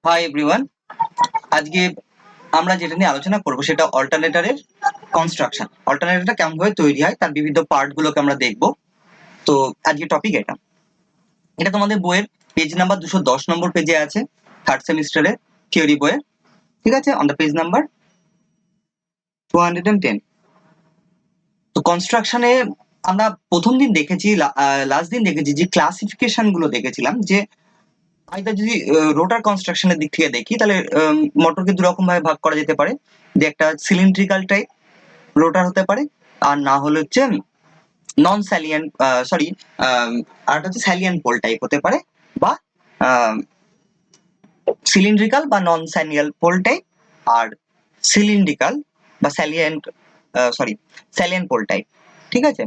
Hi everyone, আজকে আমরা যেটা নিয়ে আলোচনা করব সেটা অল্টারনেটরের কনস্ট্রাকশন। অল্টারনেটরটা কেমন ভাবে তৈরি হয় তার বিভিন্ন পার্ট গুলোকে আমরা দেখব। তো আজকে টপিক এটা এটা তোমাদের বইয়ের পেজ নাম্বার 210 নম্বর পেজে আছে, থার্ড সেমিস্টারের থিওরি বইয়ে। ঠিক আছে, অন দ্য পেজ নাম্বার 210। তো কনস্ট্রাকশনে আমরা প্রথম দিন দেখেছি, লাস্ট দিন দেখেছি যে ক্লাসিফিকেশন গুলো দেখেছিলাম, যে আইদার যদি রোটার কনস্ট্রাকশনের দিক থেকে দেখি তাহলে মোটরকে দু রকম ভাবে ভাগ করা যেতে পারে। যে একটা সিলিন্ড্রিক্যাল টাইপ রোটার হতে পারে, আর না হলে হচ্ছে নন স্যালিয়ান সরি আর হচ্ছে স্যালিয়ান পোল টাইপ হতে পারে, বা সিলিন্ড্রিক্যাল বা নন স্যালিয়ান পোল টাইপ, আর সিলিন্ড্রিক্যাল বা স্যালিয়ান সরি স্যালিয়ান পোল টাইপ। ঠিক আছে,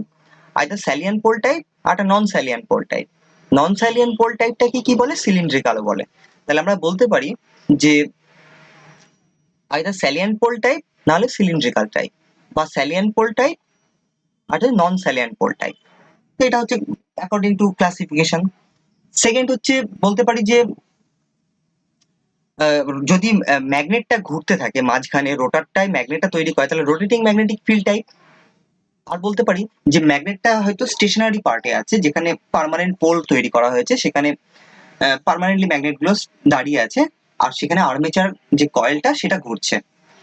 আইদার স্যালিয়ান পোল টাইপ আর একটা নন স্যালিয়ান পোল টাইপ। নন স্যালিয়ান পোল টাইপটাকে কি বলে? সিলিন্ড্রিক্যালও বলে। তাহলে আমরা বলতে পারি যে আইদার স্যালিয়ান পোল টাইপ না হলে সিলিন্ড্রিক্যাল টাইপ, বা স্যালিয়ান পোল টাইপ আর নন স্যালিয়ান পোল টাইপ। তো এটা হচ্ছে অ্যাকর্ডিং টু ক্লাসিফিকেশন। সেকেন্ড হচ্ছে বলতে পারি যে যদি ম্যাগনেটটা ঘুরতে থাকে মাঝখানে, রোটারটাই ম্যাগনেটটা তৈরি করে, তাহলে রোটেটিং ম্যাগনেটিক ফিল্ড টাইপ। আর বলতে পারি যে ম্যাগনেটটা হয়তো স্টেশনারি পার্টে আছে, যেখানে পার্মানেন্ট পোল তৈরি করা হয়েছে, সেখানে পার্মানেন্টলি ম্যাগনেট গুলো দাঁড়িয়ে আছে, আর সেখানে আর্মেচার যে কয়েলটা সেটা ঘুরছে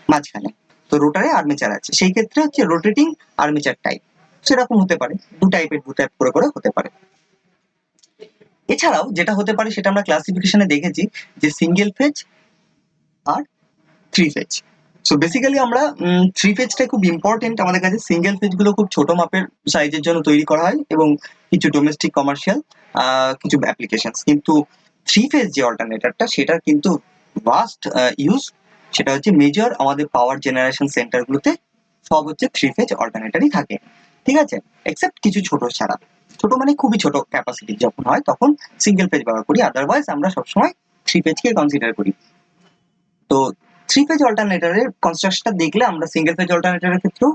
মাঝখানে। তো রোটারে আর্মেচার আছে, সেই ক্ষেত্রে হচ্ছে রোটেটিং আর্মেচার টাইপ। সেরকম হতে পারে, দু টাইপের দু টাইপ করে করে হতে পারে। এছাড়াও যেটা হতে পারে সেটা আমরা ক্লাসিফিকেশনে দেখেছি, যে সিঙ্গেল ফেজ আর থ্রি ফেজ। সো বেসিক্যালি আমরা থ্রি ফেজটা খুব ইম্পর্টেন্ট আমাদের কাছে। সিঙ্গেল ফেজ গুলো খুব ছোট মাপের সাইজের জন্য তৈরি করা হয় এবং কিছু ডোমেস্টিক কমার্শিয়াল কিছু অ্যাপ্লিকেশন। কিন্তু থ্রি ফেজ যে অল্টারনেটরটা সেটার কিন্তু ভাস্ট ইউজ। সেটা হচ্ছে মেজর আমাদের পাওয়ার জেনারেশন সেন্টার গুলোতে সব হচ্ছে থ্রি ফেজ অল্টারনেটরই থাকে। ঠিক আছে, এক্সেপ্ট কিছু ছোট ছাড়া। ছোট মানে খুবই ছোট ক্যাপাসিটি যখন হয় তখন সিঙ্গেল ফেজ ব্যবহার করি, আদারওয়াইজ আমরা সবসময় থ্রি ফেজকে কনসিডার করি। তো থ্রি ফেজ অল্টারনেটরের কনস্ট্রাকশনটা দেখলে আমরা সিঙ্গেল ফেজ অল্টারনেটরের ক্ষেত্রেও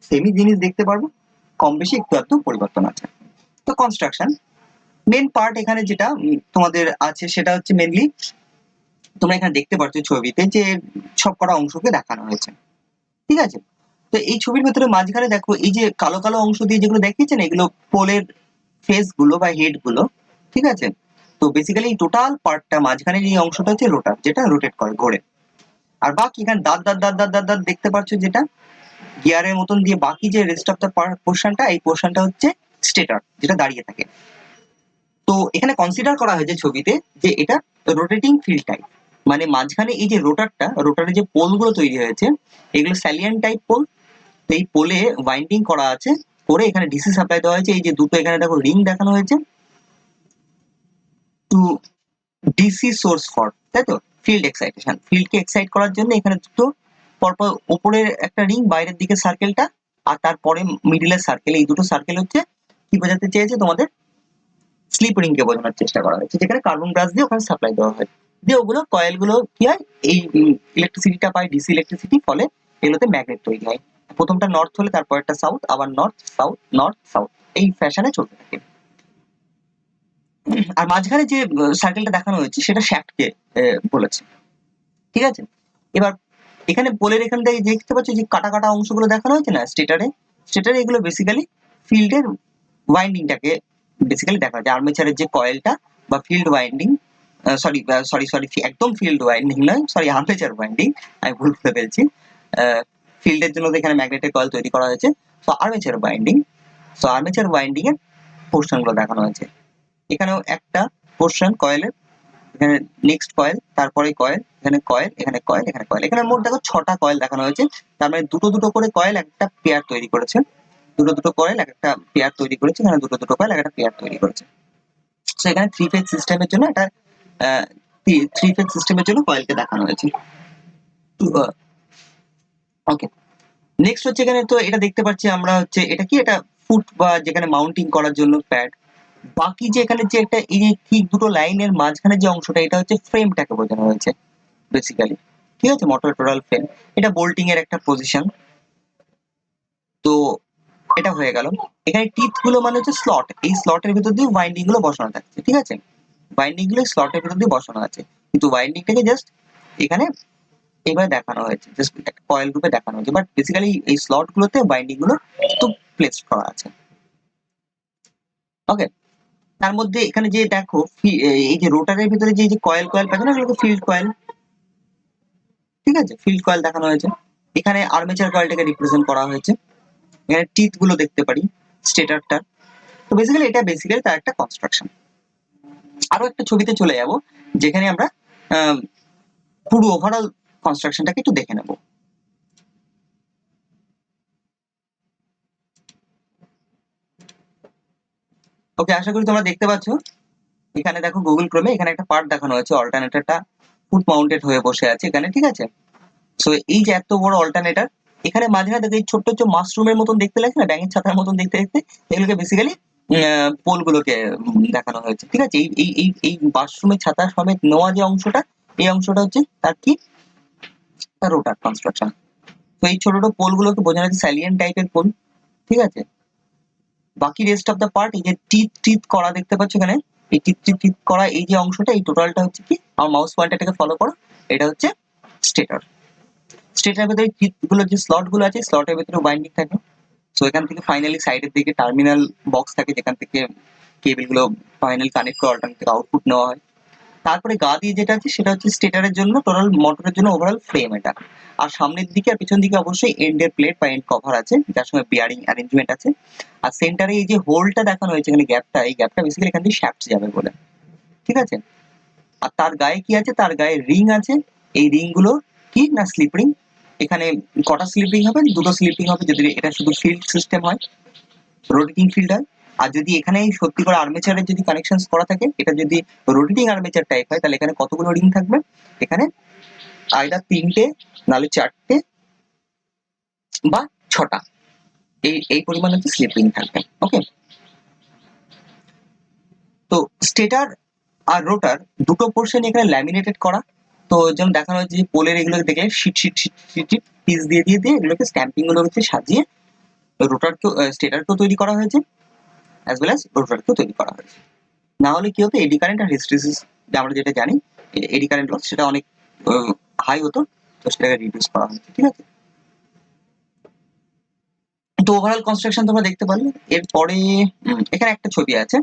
সেমই জিনিস দেখতে পারবো, কম বেশি একটু আধটু পরিবর্তন আছে। তো কনস্ট্রাকশন মেন পার্ট এখানে যেটা তোমাদের আছে সেটা হচ্ছে মেনলি তোমরা এখানে দেখতে পাচ্ছ ছবিতে যে সব কটা অংশকে দেখানো হয়েছে। ঠিক আছে, তো এই ছবির ভেতরে মাঝখানে দেখো এই যে কালো কালো অংশ দিয়ে যেগুলো দেখিয়েছেন, এগুলো পোলের ফেস গুলো বা হেড গুলো। ঠিক আছে, তো বেসিক্যালি এই টোটাল পার্টটা মাঝখানের এই অংশটা হচ্ছে রোটার, যেটা রোটেট করে ঘোরে। আর বাকি এখানে দাঁত দাঁত দাঁত দাঁত দাঁত দাঁত দেখতে পাচ্ছ, যেটা গিয়ারের মতন দিয়ে বাকি যে রেস্ট অফ দ্য পোর্শনটা, এই পোর্শনটা হচ্ছে স্টেটর, যেটা দাঁড়িয়ে থাকে। তো এখানে কনসিডার করা হয়েছে ছবিতে যে এটা রোটেটিং ফিল্ড টাইপ, মানে মাঝখানে এই যে রোটারটা, রোটারের যে পোল গুলো তৈরি হয়েছে এগুলো স্যালিয়ান টাইপ পোল। তো এই পোলে ওয়াইন্ডিং করা আছে, করে এখানে ডিসি সাপ্লাই দেওয়া হয়েছে। এই যে দুটো এখানে দেখো রিং দেখানো হয়েছে, টু ডিসি সোর্স ফর, তাই তো, ফিল্ড এক্সাইটেশন, ফিল্ডকে এক্সাইট করার জন্য এখানে দুটো পরপর, উপরের একটা রিং, বাইরের দিকে সার্কেলটা, আর তারপরে মিডিলের সার্কেল। এই দুটো সার্কেল হচ্ছে কি বোঝাতে চেয়েছে তোমাদের? স্লিপ রিং কে বোঝানোর চেষ্টা করা হয়েছে, যেখানে কার্বন ব্রাশ দিয়ে ওখানে সাপ্লাই দেওয়া হয়। দিয়ে ওগুলো কয়েল গুলো কি হয়, এই ইলেকট্রিসিটিটা পায়, ডিসি ইলেকট্রিসিটি, ফলে এগুলোতে ম্যাগনেট তৈরি হয়। প্রথমটা নর্থ হলে তারপর একটা সাউথ, আবার নর্থ সাউথ নর্থ সাউথ, এই ফ্যাশনে চলতে থাকে। আর মাঝখানে যে সার্কেলটা দেখানো হয়েছে সেটা শ্যাফটকে বলেছে। ঠিক আছে, এবার এখানে পোলের এখান থেকে দেখতে পাচ্ছ যে কাটা কাটা অংশগুলো দেখানো হয়েছে না স্টেটারে। স্টেটারে এগুলো বেসিক্যালি ফিল্ডের ওয়াইন্ডিংটাকে বেসিক্যালি দেখা যায়। আর্মেচারের যে কয়েলটা বা field winding, sorry sorry sorry একদম ফিল্ড ওয়াইন্ডিং নয়, সরি আর্মেচার ওয়াইন্ডিং, আমি ভুল করে ফেলছি। ফিল্ডের জন্য তো এখানে ম্যাগনেটের কয়েল তৈরি করা হয়েছে। তো আর্মেচার ওয়াইন্ডিং, তো আর্মেচার ওয়াইন্ডিং এর পোর্শন গুলো দেখানো হয়েছে। এখানেও একটা পোর্শন কয়েলের, এখানে নেক্সট কয়েল, তারপরে কয়েল, এখানে কয়েল, এখানে কয়েল, এখানে কয়েল। এখানে মোট দেখো 6টা কয়েল দেখানো হয়েছে। তার মানে দুটো দুটো করে কয়েল একটা পেয়ার তৈরি করেছে, দুটো দুটো কয়েল একটা পেয়ার তৈরি করেছে, এখানে দুটো দুটো কয়েল একটা পেয়ার তৈরি করেছে। তো এখানে থ্রি ফেজ সিস্টেমের জন্য একটা থ্রি ফেজ সিস্টেমের জন্য কয়েলকে দেখানো হয়েছে। ওকে, নেক্সট হচ্ছে এখানে তো এটা দেখতে পাচ্ছি আমরা হচ্ছে এটা কি, এটা ফুট বা যেখানে মাউন্টিং করার জন্য প্যাড। বাকি যে এখানে যে একটা এই যে ঠিক দুটো লাইনের মাঝখানে যে অংশটা, এটা হচ্ছে ফ্রেমটাকে বোঝানো হয়েছে বেসিক্যালি। ঠিক আছে, মোটর টোরাল ফ্রেম, এটা বোল্টিং এর একটা পজিশন। তো এটা হয়ে গেল। এখানে টিথ গুলো মানে হচ্ছে স্লট, এই স্লটের ভিতর দিয়ে ওয়াইন্ডিং গুলো বসানো থাকছে। ঠিক আছে, ওয়াইন্ডিং গুলো স্লটের ভিতর দিয়ে বসানো আছে। কিন্তু ওয়াইন্ডিংটাকে জাস্ট এখানে এভাবে দেখানো হয়েছে, জাস্ট একটা কয়েল রূপে দেখানো হয়েছে, বাট বেসিক্যালি এই স্লট গুলোতে বাইন্ডিং গুলো তো প্লেস করা আছে। ওকে, তার মধ্যে এখানে যে দেখো এই যে রোটারের ভিতরে যে কয়েল কয়েল পাচ্ছে না, এগুলোকে ফিল্ড কয়েল, ঠিক আছে, ফিল্ড কয়েল দেখানো হয়েছে। এখানে আর্মেচার কয়েলটাকে রিপ্রেজেন্ট করা হয়েছে, এখানে টিথ গুলো দেখতে পারি স্টেটারটা। তো বেসিক্যালি এটা বেসিক্যালি তার একটা কনস্ট্রাকশন। আরো একটা ছবিতে চলে যাব যেখানে আমরা পুরো ওভারঅল কনস্ট্রাকশনটাকে একটু দেখে নেব। ওকে, আশা করি তোমরা দেখতে পাচ্ছ। এখানে দেখো গুগল ক্রোমে এখানে একটা পার্ট দেখানো হয়েছে, অল্টারনেটরটা ফুট মাউন্টেড হয়ে বসে আছে এখানে, ঠিক আছে। সো এই যে এত বড় অল্টারনেটর, এখানে মাঝে না দেখো এই ছোট্ট ছোট্ট মাশরুমের মতন দেখতে লাগছে না, ব্যাঙের ছাতার মতন দেখতে দেখতে, এগুলোকে বেসিক্যালি পোল গুলোকে দেখানো হয়েছে, ঠিক আছে। এই এই এই এই মাশরুমের ছাতা সমেত নেওয়া যে অংশটা, এই অংশটা হচ্ছে তার কি, তার রোটার কনস্ট্রাকশন। তো এই ছোট ছোট পোল গুলোকে বোঝানো হচ্ছে স্যালিয়েন্ট টাইপের পোল, ঠিক আছে। বাকি রেস্ট অফ দ্য পার্ট, এই যে টিথ টিথ করা দেখতে পাচ্ছ এখানে, এই টিথ টিথ টিথ করা এই যে অংশটা, এই টোটালটা হচ্ছে কি, আমার মাউস পয়েন্টারটাকে ফলো করো, এটা হচ্ছে স্টেটর। স্টেটরের ভেতরে টিথ গুলো যে স্লট গুলো আছে, স্লটের ভেতরে বাইন্ডিং থাকে। সো এখান থেকে ফাইনালি সাইডের দিকে টার্মিনাল বক্স থাকে, যেখান থেকে কেবল গুলো ফাইনাল কানেক্ট করে অল্টারনেট থেকে আউটপুট নেওয়া হয়। তারপরে গা দিয়ে যেটা আছে সেটা হচ্ছে স্টেটারের জন্য, টোটাল মোটরের জন্য ওভারঅল ফ্রেম এটা। আর সামনের দিকে আর পিছন দিকে অবশ্যই এন্ডের প্লেট বা এন্ড কভার আছে, যার সঙ্গে বিয়ারিং অ্যারেঞ্জমেন্ট আছে। আর সেন্টারে এই যে হোলটা দেখানো হয়েছে এখানে, গ্যাপটা, এই গ্যাপটা বেসিক্যালি এখান দিয়ে শ্যাফট যাবে বলে, ঠিক আছে। আর তার গায়ে কি আছে, তার গায়ে রিং আছে। এই রিং গুলো কি না স্লিপ রিং। এখানে কটা স্লিপ রিং হবে, দুটো স্লিপ রিং হবে যদি এটা শুধু ফিল্ড সিস্টেম হয়, রোটেটিং ফিল্ড হয়। আর যদি এখানে সত্যি করে আর্মেচারের যদি কানেকশন করা থাকে, এটা যদি রোটেটিং আর্মেচার টাইপ হয়, তাহলে এখানে কতগুলো রিং থাকবে, এখানে আইদার 3টে, নাহলে 4টে বা 6টা, এই এই পরিমাণ হচ্ছে স্লিপ রিং থাকবে। ওকে, তো স্টেটার আর রোটার দুটো পোর্শন এখানে ল্যামিনেটেড করা। তো যেমন দেখানো হচ্ছে যে পোলের এগুলো দেখে sheet sheet sheet sheet piece দিয়ে দিয়ে দিয়ে এগুলোকে স্ট্যাম্পিং গুলো হচ্ছে সাজিয়ে রোটারকেও স্টেটারকেও তৈরি করা হয়েছে, অ্যাজ ওয়েল অ্যাজ রোটারকেও তৈরি করা হয়েছে। না হলে কি হতো, এডি কারেন্ট আর হিস্টেরিসিস আমরা যেটা জানি, এডি কারেন্ট লস সেটা অনেক হাই হতো, তো সেটাকে রিডিউস করা হয়েছে, ঠিক আছে। তো ওভারঅল কনস্ট্রাকশন তোমরা দেখতে পারলে। এরপরে এখানে একটা ছবি আছে,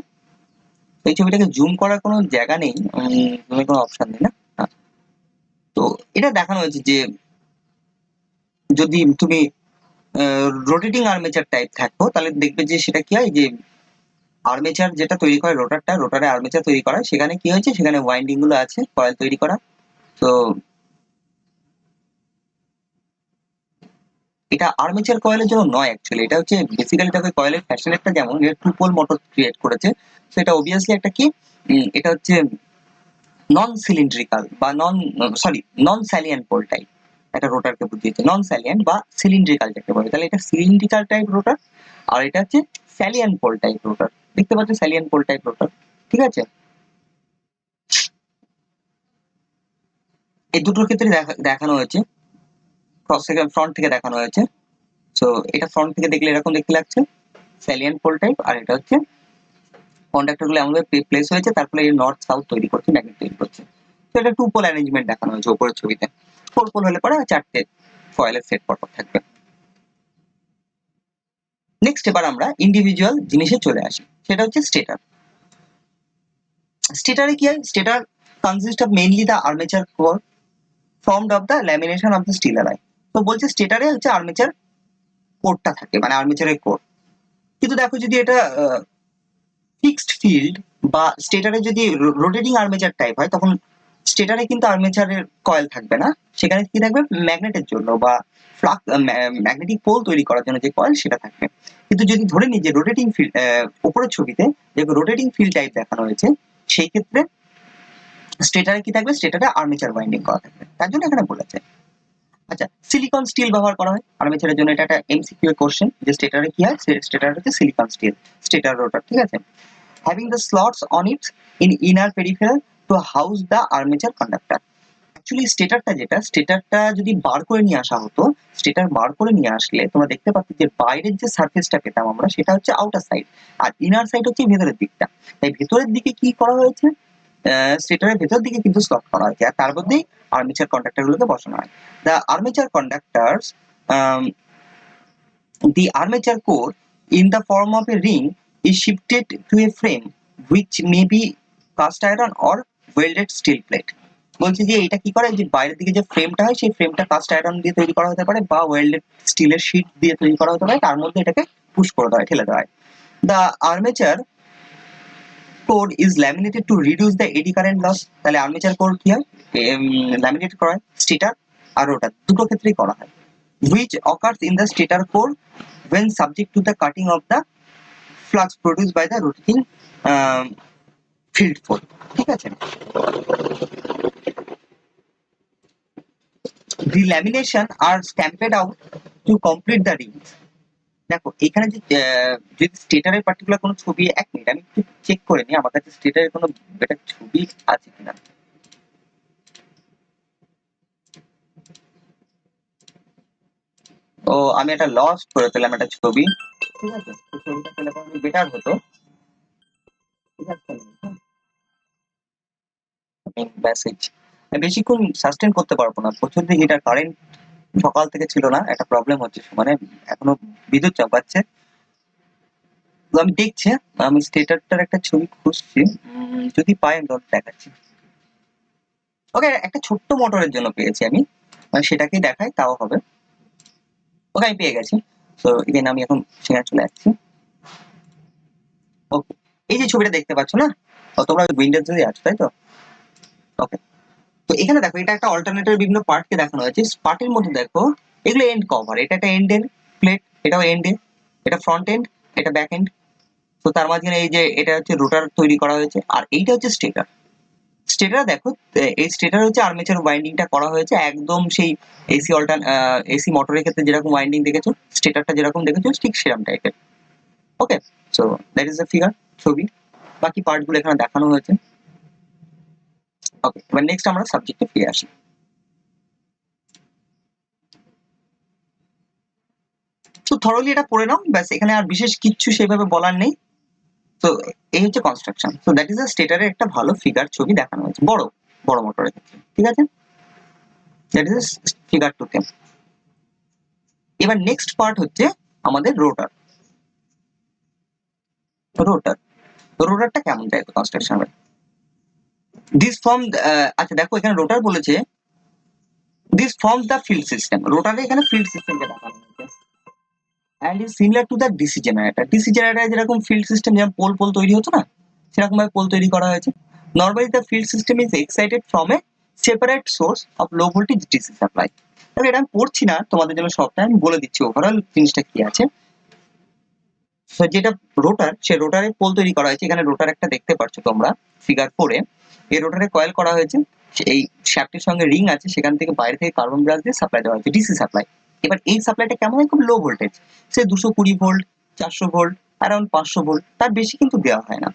এই ছবিটাকে জুম করার কোনো জায়গা নেই, জুমের কোনো অপশন নেই না। তো এটা দেখানো হয়েছে যে যদি তুমি রোটেটিং আর্মেচার টাইপ থাকো, তাহলে দেখবে যে সেটা কি হয়, যে আর্মেচার যেটা তৈরি করে রোটারটা, রোটারে আর্মেচার তৈরি করা, সেখানে কি হয়েছে, সেখানে ওয়াইন্ডিং গুলো আছে কয়েল তৈরি করা। তো এটা আর্মেচার কয়েলের জন্য নয় অ্যাকচুয়ালি, এটা হচ্ছে বেসিক্যালি দেখো কয়েলের ফ্যাশনেটটা যেমন টু পোল মোটর ক্রিয়েট করেছে, সেটা অবভিয়াসলি একটা কি, এটা হচ্ছে নন সিলিন্ড্রিক্যাল বা নন স্যালিয়েন্ট পোল টাইপ, একটা রোটারকে বুঝিয়েছে নন স্যালিয়েন্ট বা সিলিন্ড্রিক্যাল যাকে বলে। তাহলে এটা সিলিন্ড্রিক্যাল টাইপ রোটার, আর এটা হচ্ছে স্যালিয়েন্ট পোল টাইপ রোটার। দেখতে পাচ্ছ স্যালিয়েন্ট পোল টাইপ রোটার, ঠিক আছে। এই দুটোর ক্ষেত্রে দেখানো হয়েছে, ক্রস থেকে ফ্রন্ট থেকে দেখানো হয়েছে। সো এটা ফ্রন্ট থেকে দেখলে এরকম দেখতে লাগছে স্যালিয়েন্ট পোল টাইপ, আর এটা হচ্ছে কন্ডাক্টর গুলো এমন ভাবে প্লেস হয়েছে, তারপরে এই নর্থ সাউথ তৈরি করছে, ম্যাগনেট তৈরি করছে। তো এটা টু পোল অ্যারেঞ্জমেন্ট দেখানো হয়েছে উপরের ছবিতে। 4 পোল হলে পরে 4টে কয়েলের সেট পরপর থাকবে। নেক্সট এবার আমরা ইন্ডিভিজুয়াল জিনিসে চলে আসি, সেটা হচ্ছে স্টেটার। স্টেটারে কি হয়, stator consist of mainly the armature core formed of the lamination of the steel alloy. তো বলছে স্টেটারে হচ্ছে আর্মেচার কোরটা থাকে, মানে আর্মেচারের কোর। কিন্তু দেখো যদি এটা ফিক্সড ফিল্ড বা স্টেটারে যদি রোটেটিং আর্মেচার টাইপ হয়, তখন স্টেটারে কিন্তু আর্মেচারের কয়েল থাকবে না, সেখানে কি থাকবে, ম্যাগনেটের জন্য বা ফ্লাক্স ম্যাগনেটিক পোল তৈরি করার জন্য যে কয়েল সেটা থাকবে। কিন্তু যদি ধরে নিই যে রোটেটিং ফিল্ড, উপরের ছবিতে যে রোটেটিং ফিল্ড টাইপ দেখানো হয়েছে, সেই ক্ষেত্রে স্টেটারে কি থাকবে, স্টেটারে আর্মেচার বাইন্ডিং করা থাকবে, তার জন্য এখানে বলেছে। আচ্ছা, সিলিকন স্টিল ব্যবহার করা হয় আর্মেচারের জন্য, এটা একটা এমসিকিউ কোশ্চেন, যে স্টেটারে কি হয়, স্টেটারে হচ্ছে সিলিকন স্টিল, স্টেটার রোটার, ঠিক আছে। having the slots on it in inner peripheral to house the armature conductor. Actually স্টেটারটা যেটা, স্টেটারটা যদি বার করে নিয়ে আসা হতো, স্টেটার বার করে নিয়ে আসলে তোমরা দেখতে পাচ্ছ যে বাইরের যে সারফেসটা পেতাম আমরা, সেটা হচ্ছে আউটার সাইড, আর ইনার সাইড হচ্ছে ভেতরের দিকটা। তাই ভেতরের দিকে কি করা হয়েছে, স্টেটরের ভেতর দিকে কিন্তু স্লট করা হয়েছে, আর তার মধ্যেই আর্মেচার কন্ডাক্টর গুলোকে বসানো হয়। The armature কন্ডাক্টরস, the armature core in the form of a ring is shifted to a frame which may be cast iron or welded steel plate. বলছি যে এটা কি করে, যে বাইরের দিকে যে ফ্রেমটা হয় সেই ফ্রেমটা কাস্ট আয়রন দিয়ে তৈরি করা হতে পারে বা ওয়েল্ডেড স্টিলের শীট দিয়ে তৈরি করা হতে পারে, তার মধ্যে এটাকে পুশ করে দেওয়া হয়, ঠেলে দেওয়া হয়। The armature core is laminated to reduce the eddy current loss. তাহলে আর্মেচার কোর কি হয়, ল্যামিনেট করা হয় স্টেটার আর রোটার দুটো ক্ষেত্রেই করা হয়, which occurs in the stator core when subject to the cutting of the flux produced by the rotating um, field force। ঠিক আছে, the lamination are stamped out to complete the rings। দেখো এখানে যে যদি স্টেটারের পার্টিকুলার কোনো ছবি, এক minute আমি একটু চেক করে নিই আমার কাছে স্টেটারের কোনো একটা ছবি আছে কিনা। ও আমি একটা লস করে ফেললাম একটা ছবি, ঠিক আছে, তো ছবিটা পেলে বেটার হতো। ঠিক আছে, মেসেজ বেশিক্ষণ সাস্টেন করতে পারবো না, প্রচুর দিকে এটা কারেন্ট সকাল থেকে ছিল না, একটা প্রবলেম হচ্ছে, মানে এখনো বিদ্যুৎ চাপাচ্ছে। তো আমি দেখছি, আমি স্টেটারটার একটা ছবি খুঁজছি, যদি পাই আমি তোমাকে দেখাচ্ছি। ওকে, একটা ছোট্ট মোটরের জন্য পেয়েছি আমি, মানে সেটাকেই দেখাই তাও হবে। ওকে আমি পেয়ে গেছি। তো ইভেন আমি এখন সেখানে চলে যাচ্ছি। ওকে, এই যে ছবিটা দেখতে পাচ্ছ না, তোমরা উইন্ডোজ দিয়ে আছো তাই তো? ওকে, তো এখানে দেখো এটা একটা অল্টারনেটর বিভিন্ন পার্টকে দেখানো হয়েছে। পার্টের মধ্যে দেখো এগুলো এন্ড কভার, এটা একটা এন্ড এন্ড প্লেট, এটাও এন্ড এন্ড, এটা ফ্রন্ট এন্ড, এটা ব্যাক এন্ড। তো তার মাঝখানে এই যে এটা হচ্ছে রোটার তৈরি করা হয়েছে, আর এইটা হচ্ছে স্টেটার। স্টেটার দেখো, এই স্টেটার হচ্ছে আর্মেচার ওয়াইন্ডিংটা করা হয়েছে একদম সেই এসি মোটরের ক্ষেত্রে যেরকম ওয়াইন্ডিং দেখেছো, স্টেটারটা যেরকম দেখেছো ঠিক সেরকম টাইপের। Okay, so that is the figure, ছবি। বাকি পার্টগুলো এখানে দেখানো হয়েছে। ওকে, এবার নেক্সট আমরা সাবজেক্টে ফিরে আসি। তো থরলি এটা পড়ে নাও, ব্যাস, এখানে আর বিশেষ কিচ্ছু সেভাবে বলার নেই। তো এই হচ্ছে কনস্ট্রাকশন। তো দ্যাট ইজ আ স্টেটারের একটা ভালো ফিগার ছবি দেখানো হয়েছে বড় বড় মোটরের ক্ষেত্রে, ঠিক আছে, দ্যাট ইজ ফিগার 2 তে। এবার নেক্সট পার্ট হচ্ছে আমাদের রোটার। রোটার, রোটারটা কেমন টাইপের কনস্ট্রাকশন হবে, দিস ফর্ম, আচ্ছা দেখো এখানে রোটার বলেছে this forms the field system, রোটারে এখানে ফিল্ড সিস্টেমকে দেখানো হয়েছে, and is similar to the DC generator. DC জেনারেটরে যেরকম ফিল্ড সিস্টেম যেমন পোল পোল তৈরি হতো না, সেরকম ভাবে পোল তৈরি করা হয়েছে। Normally the field system is excited from a separate source of low voltage DC supply. তবে এটা আমি পড়ছি না তোমাদের জন্য, সবটা আমি বলে দিচ্ছি ওভারঅল জিনিসটা কি আছে। যেটা রোটার, সে রোটারে পোল তৈরি করা হয়েছে, এখানে রোটার একটা দেখতে পাচ্ছ তোমরা ফিগার 4 এ। এই রোটারে কয়েল করা হয়েছে, এই শ্যাফটের সঙ্গে রিং আছে, সেখান থেকে বাইরে থেকে কার্বন ব্রাশ দিয়ে সাপ্লাই দেওয়া হয়েছে, ডিসি সাপ্লাই। এবার এই সাপ্লাইটা কেমন হয়, খুব লো ভোল্টেজ, সে 220 ভোল্ট, 400 ভোল্ট, অ্যারাউন্ড 500 ভোল্ট, তার বেশি কিন্তু দেওয়া হয় না,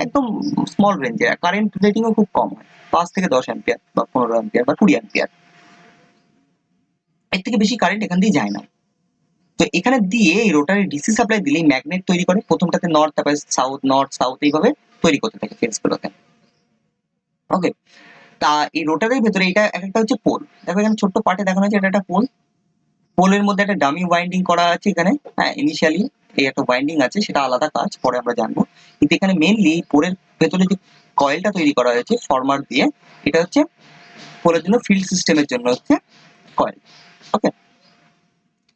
একদম স্মল রেঞ্জে। কারেন্ট রেটিংও খুব কম হয়, 5 থেকে 10 অ্যাম্পিয়ার বা 15 অ্যাম্পিয়ার বা 20 অ্যাম্পিয়ার, এর থেকে বেশি কারেন্ট এখান দিয়ে যায় না। তো এখানে দিয়ে এই রোটারি ডিসি সাপ্লাই দিলেই ম্যাগনেট তৈরি করে, প্রথমটাতে নর্থ, তারপরে সাউথ, নর্থ সাউথ, এইভাবে তৈরি করতে থাকে ফেজ গুলোতে। ওকে, তা এই রোটারের ভেতরে এটা একটা হচ্ছে পোল, দেখো এখানে ছোট্ট পার্টে দেখানো হয়েছে, এটা একটা পোল। পোলের মধ্যে একটা ডামি ওয়াইন্ডিং করা আছে এখানে, হ্যাঁ ইনিশিয়ালি এই একটা ওয়াইন্ডিং আছে, সেটা আলাদা কাজ, পরে আমরা জানবো। কিন্তু এখানে মেইনলি পোলের ভেতরে যে কয়েলটা তৈরি করা হয়েছে ফরমার দিয়ে, এটা হচ্ছে পোলের জন্য ফিল্ড সিস্টেমের জন্য হচ্ছে কয়েল। ওকে,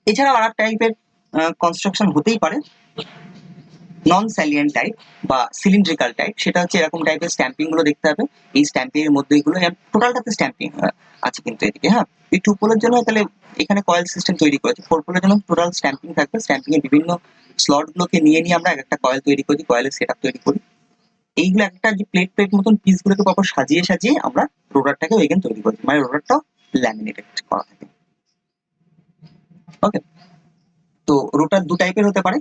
এছাড়াও আর টাইপের কনস্ট্রাকশন হতেই পারে, নন স্যালিয়েন্ট টাইপ বা সিলিন্ড্রিক্যাল টাইপ, সেটা হচ্ছে এরকম টাইপের স্ট্যাম্পিং গুলো দেখতে হবে। এই স্ট্যাম্পিং এর মধ্যে এগুলো টোটালটাতে স্ট্যাম্পিং আছে কিন্তু এদিকে, হ্যাঁ। এই 2 পোলের জন্য তাহলে এখানে কয়েল সিস্টেম তৈরি করেছে, 4 পোলের জন্য টোটাল স্ট্যাম্পিং থাকবে। স্ট্যাম্পিং এর বিভিন্ন স্লট গুলোকে নিয়ে নিয়ে আমরা একটা কয়েল তৈরি করি, কয়েলের সেটআপ তৈরি করি। এইগুলো একটা যে প্লেট প্লেট মতন পিস গুলোকে প্রপার সাজিয়ে সাজিয়ে আমরা রোটারটাকে ওইখানে তৈরি করি, মানে রোটারটাও ল্যামিনেটেড করা থাকে। ওকে, তো রোটার 2 টাইপের হতে পারে,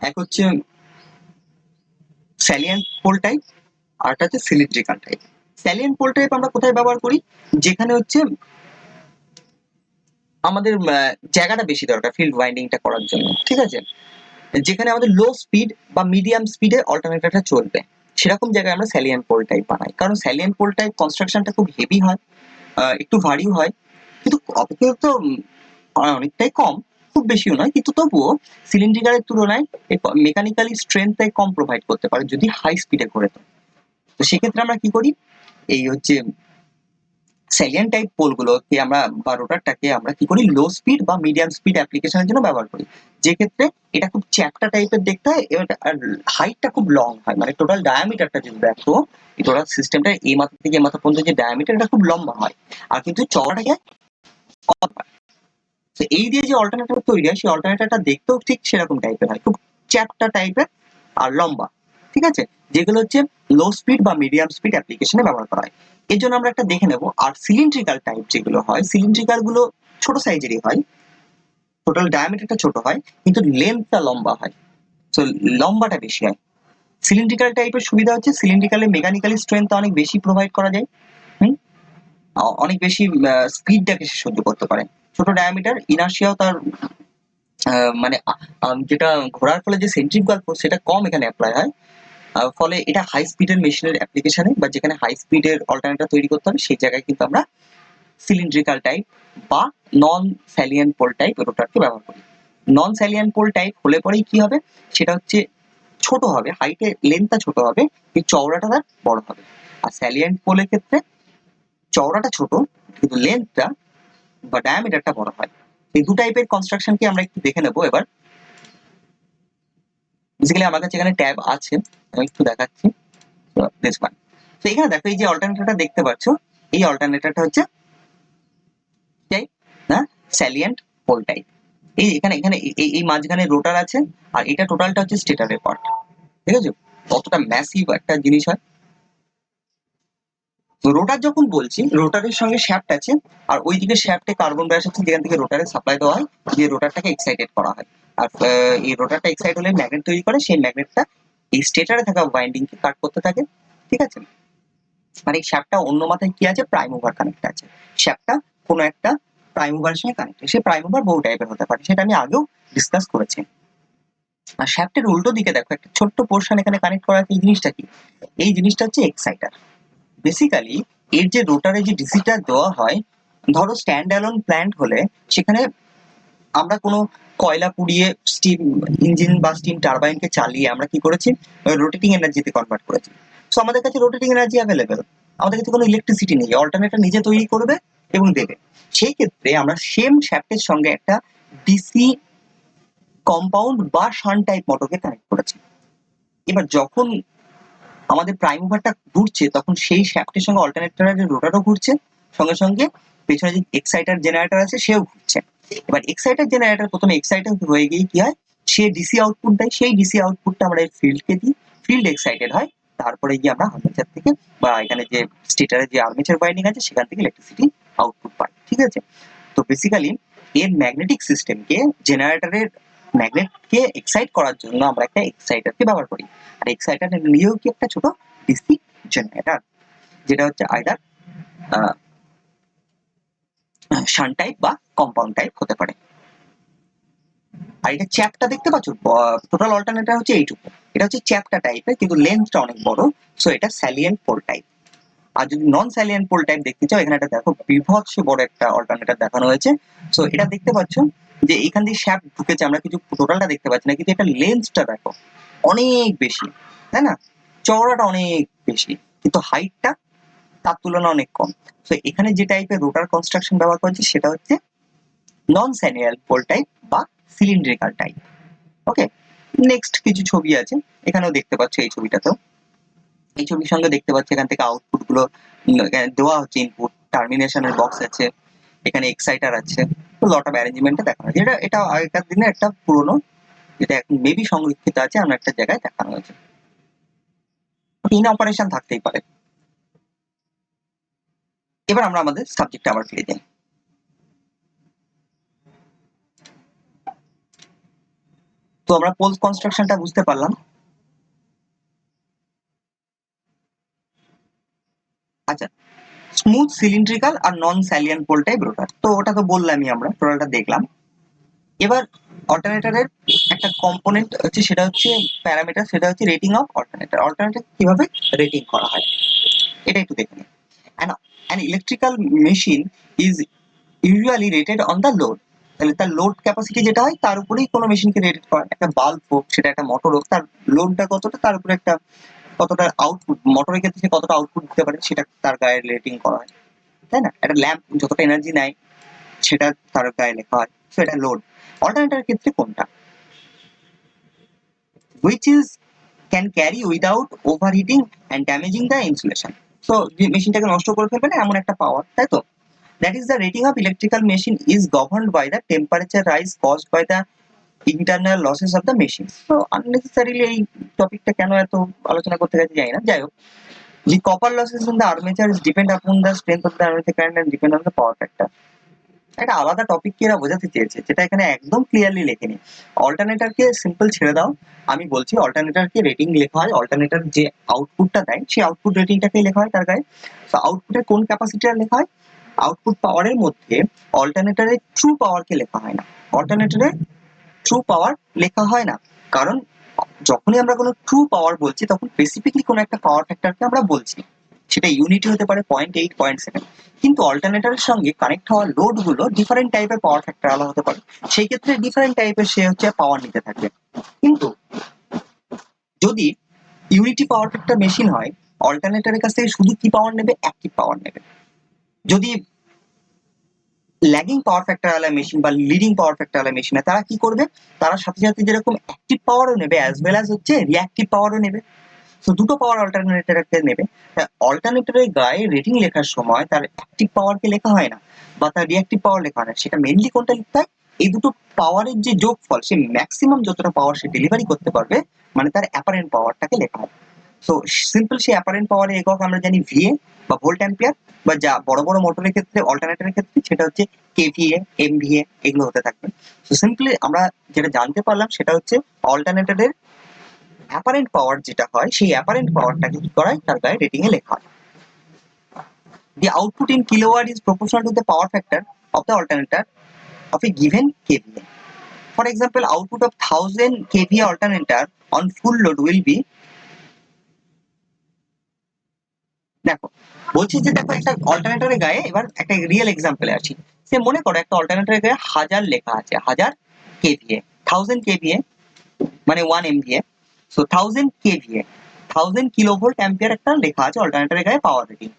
এক হচ্ছে স্যালিয়েন্ট পোল টাইপ, আরটা হচ্ছে cylindrical type. Salient pole type আমরা কোথায় ব্যবহার করি, যেখানে হচ্ছে আমাদের জায়গাটা বেশি দরকার ফিল্ড ওয়াইন্ডিংটা করার জন্য, ঠিক আছে, যেখানে আমাদের লো স্পিড বা মিডিয়াম স্পিডে অল্টারনেটরটা চলবে, সেরকম জায়গায় আমরা স্যালিয়েন্ট পোল টাইপ বানাই, কারণ স্যালিয়েন্ট পোল টাইপ কনস্ট্রাকশনটা খুব হেভি হয়, একটু ভারীও হয়, কিন্তু অপেক্ষাকৃত অনেকটাই কম, খুব বেশিও নয়, কিন্তু তবুও সিলিন্ড্রিক্যালের তুলনায় মেকানিক্যালি স্ট্রেংথটাই কম প্রোভাইড করতে পারে যদি হাই স্পিডে করে। তো সেক্ষেত্রে আমরা কি করি, এই হচ্ছে স্যালিয়েন্ট টাইপ পোলগুলোকে আমরা বা রোটারটাকে আমরা কি করি লো স্পিড বা মিডিয়াম স্পিড অ্যাপ্লিকেশনের জন্য ব্যবহার করি, যে ক্ষেত্রে এটা খুব চ্যাপ্টা টাইপের দেখতে হয়, আর হাইটটা খুব লং হয়, মানে টোটাল ডায়ামিটারটা যদি দেখো এই টোটাল সিস্টেমটা এই মাথা থেকে এই মাথা পর্যন্ত যে ডায়ামিটার এটা খুব লম্বা হয়, আর কিন্তু চওড়াটাকে কম হয়। তো এই দিয়ে যে অল্টারনেটর তৈরি হয় সেই অল্টারনেটরটা দেখতেও ঠিক সেরকম টাইপের হয়, খুব চ্যাপ্টা টাইপের আর লম্বা, ঠিক আছে, যেগুলো হচ্ছে লো স্পিড বা মিডিয়াম স্পিড অ্যাপ্লিকেশনে ব্যবহার করা হয়। এর জন্য আমরা একটা দেখে নেব। আর সিলিন্ড্রিক্যাল টাইপ যেগুলো হয়, সিলিন্ড্রিক্যাল গুলো ছোট সাইজেরই হয়, টোটাল ডায়ামিটারটা ছোট হয় কিন্তু লেন্থটা লম্বা হয়, তো লম্বাটা বেশি হয়। সিলিন্ড্রিক্যাল টাইপের সুবিধা হচ্ছে সিলিন্ড্রিক্যালে মেকানিক্যালি স্ট্রেংথ অনেক বেশি প্রোভাইড করা যায়, হুম, অনেক বেশি স্পিডটাকে সে সহ্য করতে পারে। ছোট ডায়ামিটার, ইনার্শিয়াও তার মানে যেটা ঘোরার ফলে যে সেন্ট্রিফুগাল ফোর্স সেটা কম এখানে অ্যাপ্লাই হয়, ফলে এটা হাই স্পিডের মেশিনের অ্যাপ্লিকেশনে বা যেখানে হাই স্পিডের অল্টারনেটর তৈরি করতে হবে সেই জায়গায় কিন্তু আমরা সিলিন্ড্রিক্যাল টাইপ বা নন স্যালিয়েন্ট পোল টাইপ রোটারকে ব্যবহার করি। নন স্যালিয়েন্ট পোল টাইপ হলে পরেই কি হবে, সেটা হচ্ছে ছোট হবে, হাইটে লেন্থটা ছোট হবে কিন্তু চওড়াটা তার বড় হবে। আর স্যালিয়েন্ট পোলের ক্ষেত্রে চওড়াটা ছোট কিন্তু লেন্থটা বা ডায়ামিটারটা বড় হয়। এই দু টাইপের কনস্ট্রাকশনকে আমরা একটু দেখে নেবো এবার। বেসিক্যালি আমার কাছে এখানে ট্যাব আছে, আমি একটু দেখাচ্ছি। This one. তো এখানে দেখো এই যে অল্টারনেটরটা দেখতে পাচ্ছ, এই অল্টারনেটরটা হচ্ছে টাইপ না স্যালিয়েন্ট পোল টাইপ। এই এখানে এখানে এই মাঝখানে রোটার আছে, আর এটা টোটালটা হচ্ছে স্টেটরের পার্ট, ঠিক আছে, কতটা ম্যাসিভ একটা জিনিস হয়। তো রোটার যখন বলছি, রোটারের সঙ্গে শ্যাফট আছে, আর ওইদিকে শ্যাফটে কার্বন ব্রাশ আছে যেখান থেকে রোটারে সাপ্লাই দেওয়া হয়, দিয়ে রোটারটাকে এক্সাইটেড করা হয়। আর এই রোটারটা এক্সাইট হলে ম্যাগনেট তৈরি করে, সেই ম্যাগনেটটা এই স্টেটারে থাকা বাইন্ডিং কে কাট করতে থাকে, ঠিক আছে। আর এই শ্যাফটটা অন্য মাথায় কি আছে, প্রাইম মুভার কানেক্ট আছে। শ্যাফটটা কোনো একটা প্রাইম মুভারের সঙ্গে কানেক্ট, সেই প্রাইম মুভার বহু টাইপের হতে পারে, সেটা আমি আগেও ডিসকাস করেছি। আর শ্যাফটের উল্টো দিকে দেখো একটা ছোট্ট পোর্শন এখানে কানেক্ট করা আছে, এই জিনিসটা কি, এই জিনিসটা হচ্ছে এক্সাইটার। বেসিক্যালি এর যে রোটারে যে ডিসিটা দেওয়া হয়, ধরো স্ট্যান্ড অ্যালোন প্ল্যান্ট হলে সেখানে আমরা কোনো কয়লা পুড়িয়ে স্টিম ইঞ্জিন বা স্টিম টারবাইনকে চালিয়ে আমরা কি করেছি, রোটেটিং এনার্জিতে কনভার্ট করেছি। সো আমাদের কাছে রোটেটিং এনার্জি অ্যাভেলেবেল, আমাদের কাছে কোনো ইলেকট্রিসিটি নেই, অল্টারনেটর নিজে তৈরি করবে এবং দেবে। সেই ক্ষেত্রে আমরা সেম শ্যাফটের সঙ্গে একটা ডিসি কম্পাউন্ড বা শান্ট টাইপ মোটরকে কানেক্ট করেছি। এবার যখন আমাদের প্রাইম মুভারটা ঘুরছে তখন সেই শ্যাফটের সঙ্গে অল্টারনেটরের রোটারও ঘুরছে, সঙ্গে সঙ্গে পেছনে যে এক্সাইটার জেনারেটর আছে সেও ঘুরছে। এবার এক্সাইটার জেনারেটর প্রথমে এক্সাইটার হয়ে গিয়ে কি হয়, সে ডিসি আউটপুট দেয়, সেই ডিসি আউটপুটটা আমরা এই ফিল্ডকে দিই, ফিল্ড এক্সাইটেড হয়, তারপরে গিয়ে আমরা আর্মেচার থেকে বা এখানে যে স্টেটারের যে আর্মেচার বাইন্ডিং আছে সেখান থেকে ইলেকট্রিসিটি আউটপুট পাই, ঠিক আছে। তো বেসিক্যালি এর ম্যাগনেটিক সিস্টেমকে, জেনারেটরের ম্যাগনেটকে এক্সাইট করার জন্য আমরা একটা এক্সাইটারকে ব্যবহার করি। আর এক্সাইটার নিয়েও কি একটা ছোট ডিসি জেনারেটর, যেটা হচ্ছে আইদার শান্ট টাইপ বা কম্পাউন্ড টাইপ হতে পারে। আর এটা চ্যাপটা দেখতে পাচ্ছ, টোটাল অল্টারনেটর হচ্ছে এইটুকু, এটা হচ্ছে চ্যাপটা টাইপের কিন্তু লেন্থটা অনেক বড়, সো এটা স্যালিয়েন্ট পোল টাইপ। আর যদি নন স্যালিয়েন্ট পোল টাইপ দেখতে চাও, এখানে একটা দেখো বিভৎস বড় একটা অল্টারনেটর দেখানো হয়েছে। সো এটা দেখতে পাচ্ছ যে এইখান দিয়ে শ্যাফট ঢুকেছে, আমরা কিছু টোটালটা দেখতে পাচ্ছি না, কিন্তু এটা লেন্থটা দেখো অনেক বেশি, তাই না, চওড়াটা অনেক বেশি, কিন্তু হাইটটা তার তুলনায় অনেক কম। তো এখানে যে টাইপের রোটার কনস্ট্রাকশন ব্যবহার করেছি সেটা হচ্ছে নন স্যালিয়েন্ট পোল টাইপ বা সিলিন্ড্রিক্যাল টাইপ। ওকে, নেক্সট কিছু ছবি আছে, এখানেও দেখতে পাচ্ছ, এই ছবিটাতেও, এই ছবির সঙ্গে দেখতে পাচ্ছ এখান থেকে আউটপুট গুলো দেওয়া হচ্ছে, ইনপুট টার্মিনেশনের বক্স আছে, এখানে এক্সাইটার আছে, তো লট অফ অ্যারেঞ্জমেন্টে দেখানো হয়েছে। এটা আগেকার দিনে একটা পুরনো, যেটা এখন মেবি সংরক্ষিত আছে এমন একটা জায়গায় দেখানো হয়েছে, ইন অপারেশন থাকতেই পারে। এবার আমরা আমাদের সাবজেক্টে আবার ফিরে যাই। তো আমরা পোল কনস্ট্রাকশনটা বুঝতে পারলাম। আচ্ছা, স্মুথ সিলিন্ড্রিক্যাল আর নন স্যালিয়েন্ট পোল টাইপ রোটার, তো ওটা তো বললামই, আমরা টোটালটা দেখলাম। এবার অল্টারনেটরের একটা কম্পোনেন্ট হচ্ছে, সেটা হচ্ছে প্যারামিটার, সেটা হচ্ছে রেটিং অফ অল্টারনেটর। অল্টারনেটর কিভাবে রেটিং করা হয় এটা একটু দেখে নিই। An electrical machine is usually rated on the load. তাহলে তার লোড ক্যাপাসিটি যেটা হয় তার উপরেই কোনো মেশিনকে রেটেড করা। একটা বাল্ব হোক, সেটা একটা মোটর হোক, তার লোডটা কতটা, তার উপরে একটা কতটা আউটপুট, মোটরের ক্ষেত্রে সে কতটা আউটপুট দিতে পারে সেটা তার গায়ে রেটিং করা হয়, তাই না? একটা ল্যাম্প যতটা এনার্জি নেয় সেটা তার গায়ে লেখা হয়, সো এটা লোড। অল্টারনেটরের ক্ষেত্রে কোনটা, which is can carry without overheating and damaging the insulation. So যে মেশিনটাকে নষ্ট করে ফেলবে না এমন একটা পাওয়ার, তাই তো? That is the rating of electrical machine is governed by the temperature rise caused by the internal losses of the machine. So unnecessarily এই টপিকটা কেন এত আলোচনা করতে গেছি জানি না, যাই হোক। The copper losses in the armature is depend upon the strength of the armature current and depend on the power factor. একটা আলাদা টপিক কি এরা বোঝাতে চেয়েছে যেটা এখানে একদম ক্লিয়ারলি লেখেনি। অল্টারনেটরকে সিম্পল ছেড়ে দাও, আমি বলছি অল্টারনেটরকে রেটিং লেখা হয়, অল্টারনেটর যে আউটপুটটা দেয় সেই আউটপুট রেটিংটাকেই লেখা হয় তার গায়ে। তো আউটপুটের কোন ক্যাপাসিটিটা লেখা হয়, আউটপুট পাওয়ারের মধ্যে অল্টারনেটরের ট্রু পাওয়ারকে লেখা হয় না। অল্টারনেটরের ট্রু পাওয়ার লেখা হয় না, কারণ যখনই আমরা কোনো ট্রু পাওয়ার বলছি তখন স্পেসিফিকলি কোনো একটা পাওয়ার ফ্যাক্টরকে আমরা বলছি, সেটা ইউনিটি হতে পারে 0.8 0.7, কিন্তু অল্টারনেটরের সঙ্গে কানেক্ট হওয়া লোড গুলো ডিফারেন্ট টাইপের পাওয়ার ফ্যাক্টর আলাদা হতে পারে, সেই ক্ষেত্রে ডিফারেন্ট টাইপের সে হচ্ছে পাওয়ার নিতে থাকবে। কিন্তু যদি ইউনিটি পাওয়ার ফ্যাক্টর মেশিন হয়, অল্টারনেটরের কাছ থেকে শুধু কি পাওয়ার নেবে, অ্যাক্টিভ পাওয়ার নেবে। যদি ল্যাগিং পাওয়ার ফ্যাক্টর ওয়ালা মেশিন বা লিডিং পাওয়ার ফ্যাক্টর ওয়ালা মেশিন, তারা কি করবে, তারা সাথে সাথে যেরকম অ্যাক্টিভ পাওয়ারও নেবে অ্যাজ ওয়েল অ্যাজ হচ্ছে রিঅ্যাক্টিভ পাওয়ারও নেবে। তো দুটো পাওয়ার অল্টারনেটরকে নেবে। অল্টারনেটরের গায়ে রেটিং লেখার সময় তার অ্যাক্টিভ পাওয়ারকে লেখা হয় না বা তার রিঅ্যাক্টিভ পাওয়ার লেখা হয় না, সেটা মেনলি কোনটা লিখতে হয়, এই দুটো পাওয়ারের যে যোগফল, সে ম্যাক্সিমাম যতটা পাওয়ার সে ডেলিভারি করতে পারবে, মানে তার অ্যাপারেন্ট পাওয়ারটাকে লেখা হয়। সো সিম্পল সেই অ্যাপারেন্ট পাওয়ারের একক আমরা জানি ভিএ বা ভোল্ট অ্যাম্পিয়ার, বা যা বড় বড় মোটরের ক্ষেত্রে অল্টারনেটরের ক্ষেত্রে সেটা হচ্ছে কেভিএ, এমভিএ, এগুলো হতে থাকবে। তো সিম্পলি আমরা যেটা জানতে পারলাম সেটা হচ্ছে অল্টারনেটরের অ্যাপারেন্ট পাওয়ার যেটা হয় সেই অ্যাপারেন্ট পাওয়ারটাকে কি করা হয়, তার গায়ে রেটিং এ লেখা হয়। The output in kilowatt is proportional to the power factor of the alternator of a given kVA. For example, output of 1000 kVA alternator on full load will be, দেখো বলছি যে দেখো একটা অল্টারনেটরের গায়ে, এবার একটা রিয়েল এক্সাম্পলে আসি। সে মনে করো একটা অল্টারনেটরের গায়ে 1000 লেখা আছে, 1000 kVA, 1000 kVA মানে 1 MVA, so 1000 kVA, 1000 kilovolt ampere একটা লেখা আছে অল্টারনেটরের গায়ে পাওয়ার রেটিং।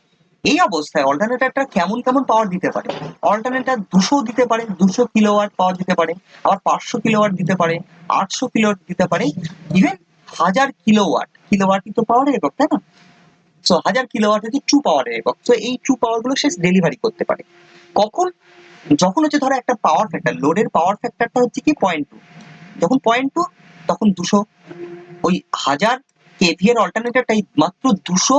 এই অবস্থায় অল্টারনেটরটা কেমন কেমন পাওয়ার দিতে পারে, অল্টারনেটর 200 দিতে পারে, 200 কিলোওয়াট পাওয়ার দিতে পারে, আবার 500 কিলোওয়াট দিতে পারে, 800 কিলোওয়াট দিতে পারে, ইভেন 1000 কিলোওয়াট। কিলোওয়াটই তো পাওয়ারের একক, তাই না? সো 1000 কিলোওয়াট হচ্ছে ট্রু পাওয়ারের একক। সো এই ট্রু পাওয়ার গুলো সে ডেলিভারি করতে পারে কখন, যখন হচ্ছে ধরো একটা পাওয়ার ফ্যাক্টর, লোডের পাওয়ার ফ্যাক্টরটা হচ্ছে কি 0.2, যখন 0.2 তখন 200, ওই 1000 কেভিএর অল্টারনেটরটাই মাত্র 200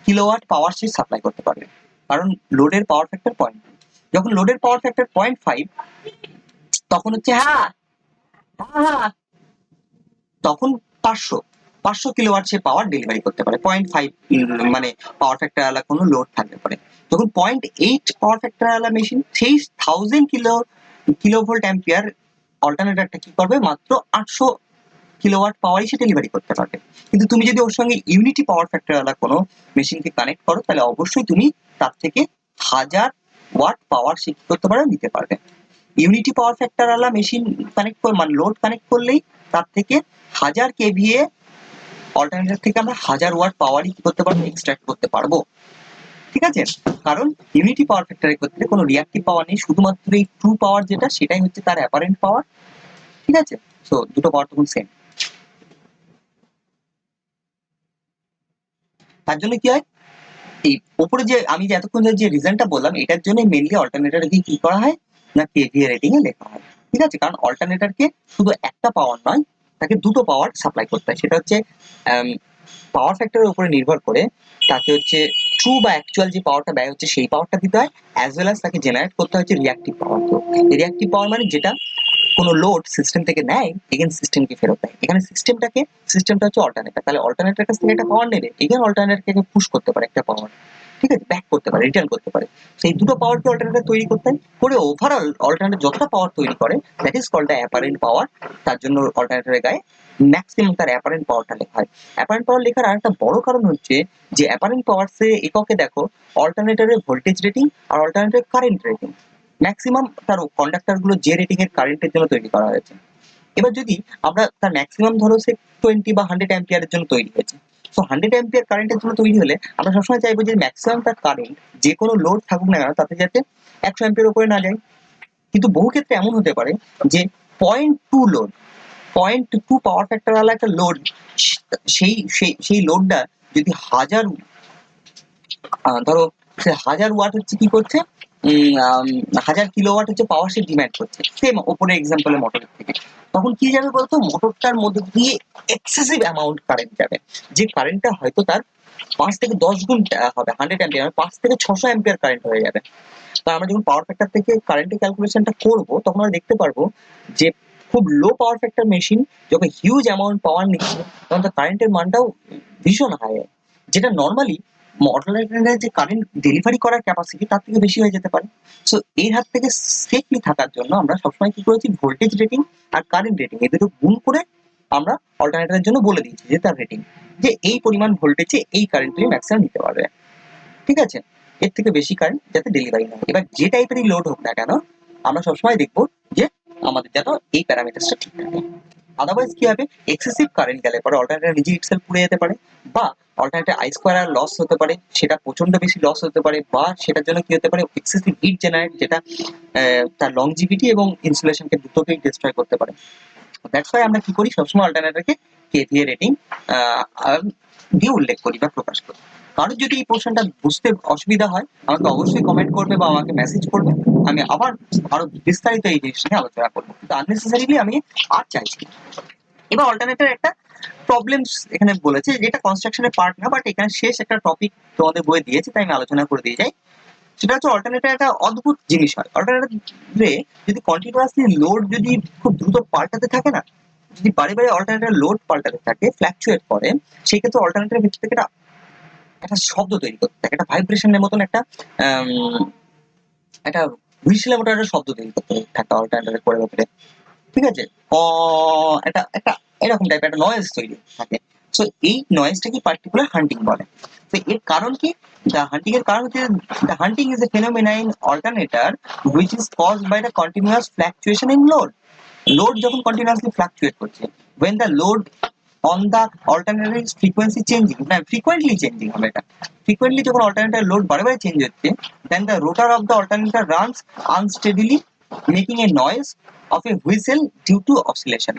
কিলোওয়াট পাওয়ার সে সাপ্লাই করতে পারবে, কারণ লোডের পাওয়ার ফ্যাক্টর 0.2। যখন লোডের পাওয়ার ফ্যাক্টর 0.5, তখন হচ্ছে হ্যাঁ হ্যাঁ তখন 500 কিলোওয়াট সে পাওয়ার ডেলিভারি করতে পারে। 0.5 মানে পাওয়ার ফ্যাক্টর আলা কোনো লোড থাকতে পারে। যখন 0.8 পাওয়ার ফ্যাক্টর আলা মেশিন, সেই 1000 কিলোভোল্ট অ্যাম্পিয়ার অল্টারনেটরটা কি করবে, মাত্র 800 কিলোওয়াট পাওয়ারই সে ডেলিভারি করতে পারবে। কিন্তু তুমি যদি ওর সঙ্গে ইউনিটি পাওয়ার ফ্যাক্টর ওয়ালা কোনো মেশিনকে কানেক্ট করো, তাহলে অবশ্যই তুমি তার থেকে 1000 ওয়াট পাওয়ার সে কি করতে পারবে, নিতে পারবে। ইউনিটি পাওয়ার ফ্যাক্টর ওয়ালা মেশিন কানেক্ট করে, মানে লোড কানেক্ট করলেই তার থেকে 1000 কেভিএ অল্টারনেটর থেকে আমরা 1000 ওয়াট পাওয়ারই কি করতে পারবো, এক্সট্রাক্ট করতে পারবো। ঠিক আছে, কারণ ইউনিটি পাওয়ার ফ্যাক্টরের ক্ষেত্রে কোনো রিঅ্যাক্টিভ পাওয়ার নেই, শুধুমাত্র এই ট্রু পাওয়ার যেটা সেটাই হচ্ছে তার অ্যাপারেন্ট পাওয়ার। ঠিক আছে, সো দুটো পাওয়ার তখন সেম। তার জন্য কি হয়, এই উপরে যে আমি যে এতক্ষণ যে রিজনটা বললাম, এটার জন্য মেনলি অল্টারনেটরকে কি করা হয় না, কেভিএ রেটিং এ লেখা হয়। ঠিক আছে, কারণ অল্টারনেটরকে শুধু একটা পাওয়ার নয়, তাকে দুটো পাওয়ার সাপ্লাই করতে হয়। সেটা হচ্ছে পাওয়ার ফ্যাক্টরের উপরে নির্ভর করে তাকে হচ্ছে ট্রু বা অ্যাকচুয়াল যে পাওয়ারটা ব্যয় হচ্ছে সেই পাওয়ারটা দিতে হয়, অ্যাজ ওয়েল অ্যাজ তাকে জেনারেট করতে হচ্ছে রিঅ্যাক্টিভ পাওয়ার। তো রিঅ্যাক্টিভ পাওয়ার মানে যেটা কোনো লোড সিস্টেম থেকে নেয়, এগেন সিস্টেমকে ফেরত দেয়। এখানে সিস্টেমটা হচ্ছে অল্টারনেটর, তাহলে অল্টারনেটর কাছ থেকে একটা পাওয়ার নেবে, এগেন অল্টারনেটরকে পুশ করতে পারে একটা পাওয়ার। ঠিক আছে, ব্যাক করতে পারে, রিটার্ন করতে পারে। সেই দুটো পাওয়ারকে অল্টারনেটর তৈরি করতে হয়, করে ওভারঅল অল্টারনেটর যতটা পাওয়ার তৈরি করে that is called the apparent power. তার জন্য অল্টারনেটরের গায়ে ম্যাক্সিমাম তার অ্যাপারেন্ট পাওয়ারটা লেখা হয়। অ্যাপারেন্ট পাওয়ার লেখার আরেকটা বড় কারণ হচ্ছে যে অ্যাপারেন্ট পাওয়ারসে এককে দেখো অল্টারনেটরের ভোল্টেজ রেটিং আর অল্টারনেটরের কারেন্ট রেটিং। ম্যাক্সিমাম তার কন্ডাক্টর গুলো যে রেটিং এর কারেন্টের জন্য তৈরি করা হয়েছে। এবার যদি আমরা তার ম্যাক্সিমাম ধরো সে 20 বা 100 অ্যাম্পিয়ারের জন্য তৈরি হয়েছে। সো 100 অ্যাম্পিয়ার কারেন্টের জন্য তৈরি হলে আমরা সবসময় চাইবো যে ম্যাক্সিমাম তার কারেন্ট যে কোনো লোড থাকুক না কেন তাতে যাতে 100 অ্যাম্পিয়ার উপরে না যায়। কিন্তু বহু ক্ষেত্রে এমন হতে পারে যে 0.2 লোড, 0.2 পাওয়ার ফ্যাক্টর ওয়ালা একটা লোড, সেই লোডটা যদি ধরো সে 1000 ওয়াট হচ্ছে কি করছে, 1000 কিলোওয়াট হচ্ছে পাওয়ার সে ডিমান্ড করছে, সেম ওপরে এক্সাম্পলের মোটরের থেকে। তখন কি যাবে বলতো, মোটরটার মধ্যে দিয়ে এক্সেসিভ অ্যামাউন্ট কারেন্ট যাবে, যে কারেন্টটা হয়তো তার 5 থেকে 10 গুণ হবে। 100 অ্যাম্পিয়ার 5 থেকে 600 অ্যাম্পিয়ার কারেন্ট হয়ে যাবে। তো আমরা যখন পাওয়ার ফ্যাক্টর থেকে কারেন্টের ক্যালকুলেশনটা করব তখন আমরা দেখতে পারবো যে খুব লো পাওয়ার ফ্যাক্টর মেশিন যখন হিউজ অ্যামাউন্ট পাওয়ার নিচ্ছে তখন তার কারেন্টের মানটাও ভীষণ হাই হয়, যেটা নর্মালি অল্টারনেটরের যে কারেন্ট ডেলিভারি করার ক্যাপাসিটি তার থেকে বেশি হয়ে যেতে পারে। সো এই হাত থেকে সেফলি থাকার জন্য আমরা সবসময় কি করেছি, ভোল্টেজ রেটিং আর কারেন্ট রেটিং এই দুটো গুণ করে আমরা অল্টারনেটরের জন্য বলে দিয়েছি যে তার রেটিং, যে এই পরিমাণ ভোল্টেজে এই কারেন্ট তুমি ম্যাক্সিমাম নিতে পারবে। ঠিক আছে, এর থেকে বেশি কারেন্ট যাতে ডেলিভারি না হয়। এবার যে টাইপেরই লোড হোক না কেন আমরা সবসময় দেখবো যে আমাদের যেন এই প্যারামিটারটা ঠিক থাকে। আদারওয়াইজ কি হবে, এক্সেসিভ কারেন্ট গেলে পরে অল্টারনেটর নিজে ইটসেলফ পুড়ে যেতে পারে, বা অল্টারনেটর আই স্কোয়ার লস হতে পারে, সেটা প্রচন্ড বেশি লস হতে পারে, বা সেটার জন্য কি হতে পারে এক্সেসিভ হিট জেনারেট, যেটা তার লংজিভিটি এবং ইনসুলেশনকে দুটোকেই ডিস্ট্রয় করতে পারে। দ্যাটস ওয়াই আমরা কি করি, সবসময় অল্টারনেটরকে কেভিএ রেটিং দিয়ে উল্লেখ করি বা প্রকাশ করি। কারোর যদি এই পোর্শনটা বুঝতে অসুবিধা হয় আমাকে অবশ্যই কমেন্ট করবে বা আমাকে মেসেজ করবে, আমি আবার আরো বিস্তারিত এই জিনিস নিয়ে আলোচনা করবো, কিন্তু আননেসেসারিলি আমি আর চাইছি না। এবার অল্টারনেটর একটা প্রবলেমস এখানে বলেছে, যেটা কনস্ট্রাকশনের পার্ট না, বাট এখানে শেষ একটা টপিক তোমাদের বইয়ে দিয়েছে তাই আমি আলোচনা করে দিয়ে যাই। সেটা হচ্ছে অল্টারনেটর একটা অদ্ভুত জিনিস হয়। অল্টারনেটরে যদি কন্টিনিউয়াসলি লোড যদি খুব দ্রুত পাল্টাতে থাকে না, যদি বারে বারে অল্টারনেটর লোড পাল্টাতে থাকে, ফ্ল্যাকচুয়েট করে, সেই ক্ষেত্রে অল্টারনেটরের ভিতর থেকে একটা শব্দ তৈরি করতে থাকে, একটা ভাইব্রেশনের মতন একটা হুইসেলের মতো একটা শব্দ তৈরি করতে থাকে অল্টারনেটরের কোরের ভেতরে। ঠিক আছে, একটা একটা এরকম টাইপের একটা নয়েজ তৈরি থাকে। সো এই নয়েজটাকে পার্টিকুলার হান্টিং বলে। তো এর কারণ কি, দ্য হান্টিং এর কারণ হচ্ছে the hunting is a phenomena in alternator which is caused by the continuous fluctuation in load. Load যখন কন্টিনিউয়াসলি ফ্ল্যাকচুয়েট করছে, when the load on the alternator is frequency changing, না frequently changing হবে এটা, frequently যখন alternator load বারে বারে change হচ্ছে, then the rotor of the alternator runs unsteadily making a noise of a whistle due to oscillation.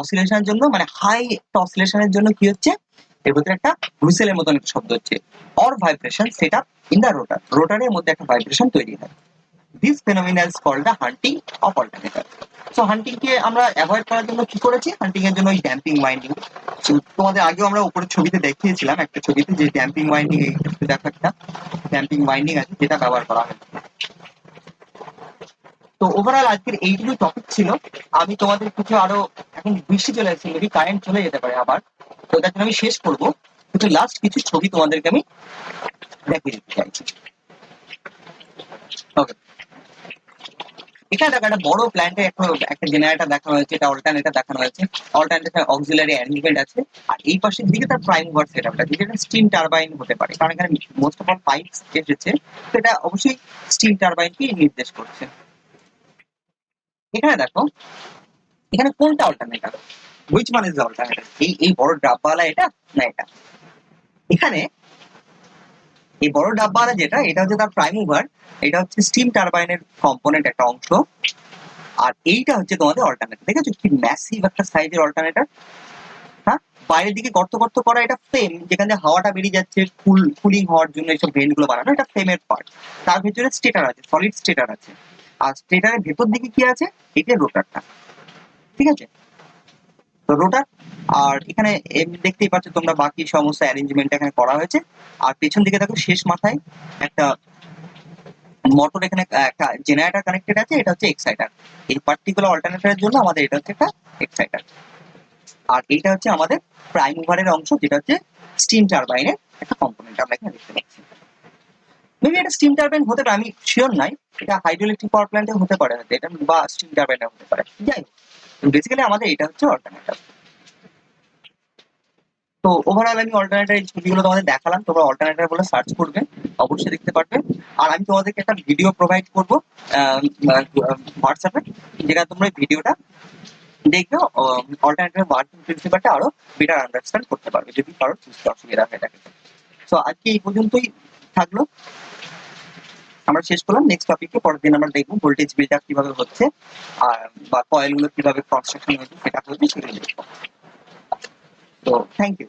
অসিলেশনের জন্য মানে high একটা অসিলেশনের জন্য কি হচ্ছে, এর ভিতরে একটা হুইসেলের মতন একটা শব্দ হচ্ছে, or vibration set up in the rotor, রোটারের মধ্যে একটা ভাইব্রেশন তৈরি হয়। This phenomena is called the hunting of alternator. So hunting কে আমরা অ্যাভয়েড করার জন্য কি করেছি, হান্টিং এর জন্য ওই ড্যাম্পিং ওয়াইন্ডিং, তোমাদের আগেও আমরা উপরের ছবিতে দেখিয়েছিলাম একটা ছবিতে যে ড্যাম্পিং ওয়াইন্ডিং, এই দেখো একটা ড্যাম্পিং ওয়াইন্ডিং আছে যেটা ব্যবহার করা হয়। তো ওভারঅল আজকের এইটুকু টপিক ছিল। আমি তোমাদের কিছু আরো, এখন বৃষ্টি চলে আসছে, মেবি কারেন্ট চলে যেতে পারে আবার, তো তার জন্য আমি শেষ করবো, কিছু লাস্ট কিছু ছবি তোমাদেরকে আমি দেখিয়ে দিতে চাইছি। ওকে, এখানে দেখো একটা বড় প্ল্যান্টে একটা জেনারেটর দেখানো হয়েছে, এটা অল্টারনেটর দেখানো হয়েছে, অল্টারনেটর অক্সিলারি অ্যারেঞ্জমেন্ট আছে, আর এই পাশের দিকে তার প্রাইম ওয়ার সেটআপটা, যেটা স্টিম টারবাইন হতে পারে, কারণ এখানে মোস্ট অফ অল পাইপস এসেছে, তো এটা অবশ্যই স্টিম টারবাইনকে নির্দেশ করছে। এখানে দেখো, এখানে কোনটা alternator, which one is the alternator, এই বড় ডাব্বাওয়ালা এটা না এটা। এখানে এই বড় ডাব্বাওয়ালা যেটা, এটা হচ্ছে তার প্রাইম মুভার, এটা হচ্ছে স্টিম টারবাইনের কম্পোনেন্ট একটা অংশ, আর এইটা হচ্ছে তোমাদের অল্টারনেটর। দেখেছো কি ম্যাসিভ একটা সাইজের অল্টারনেটর। হ্যাঁ, বাইরের দিকে গর্ত গর্ত করা, এটা ফ্রেম, যেখানে হাওয়াটা বেরিয়ে যাচ্ছে কুলিং হওয়ার জন্য এইসব ভেন্ট গুলো বানানো, এটা ফ্রেমের পার্ট। তার ভেতরে স্টেটার আছে, সলিড স্টেটার আছে, আর স্টেটারের ভেতর দিকে কি আছে, এটা রোটারটা। ঠিক আছে, তো রোটার, আর এখানে দেখতেই পাচ্ছ তোমরা বাকি সমস্ত অ্যারেঞ্জমেন্ট এখানে করা হয়েছে। আর পেছন দিকে দেখো শেষ মাথায় একটা মোটর, এখানে একটা জেনারেটর কানেক্টেড আছে, এটা হচ্ছে এক্সাইটার। এই পার্টিকুলার অল্টারনেটরের জন্য আমাদের এটা হচ্ছে একটা এক্সাইটার, আর এইটা হচ্ছে আমাদের প্রাইম মুভারের অংশ, যেটা হচ্ছে স্টিম টারবাইনের একটা কম্পোনেন্ট আমরা এখানে দেখতে পাচ্ছি। এটা স্টিম টারবাইন হতে পারে, আমি শিওর নাই, এটা হাইড্রোইলেকট্রিক পাওয়ার প্ল্যান্টে হতে পারে হয়তো এটা, বা স্টিম টারবাইনে হতে পারে, যাই হোক বেসিক্যালি আমাদের এটা হচ্ছে অল্টারনেটর। তো ওভারঅল আমি অল্টারনেটর এই ছবিগুলো তোমাদের দেখালাম, তোমরা অল্টারনেটর বলে সার্চ করবে, অবশ্যই দেখতে পারবে। আর আমি তোমাদেরকে একটা ভিডিও প্রোভাইড করবো হোয়াটসঅ্যাপে, যেটা তোমরা ভিডিওটা দেখবে অল্টারনেটর ওয়ার্কিং প্রিন্সিপালটা আরো বেটার আন্ডারস্ট্যান্ড করতে পারবে যদি কারোর বুঝতে অসুবিধা হয়ে থাকে। তো আজকে এই পর্যন্তই থাকলো, আমরা শেষ করলাম। নেক্সট টপিকে পরের দিন আমরা দেখবো ভোল্টেজ বিল্ড আপ কিভাবে হচ্ছে, আর বা কয়েলগুলো কিভাবে কনস্ট্রাকশন হচ্ছে সেটা হচ্ছে সেগুলো দেখবো। তো থ্যাংক ইউ।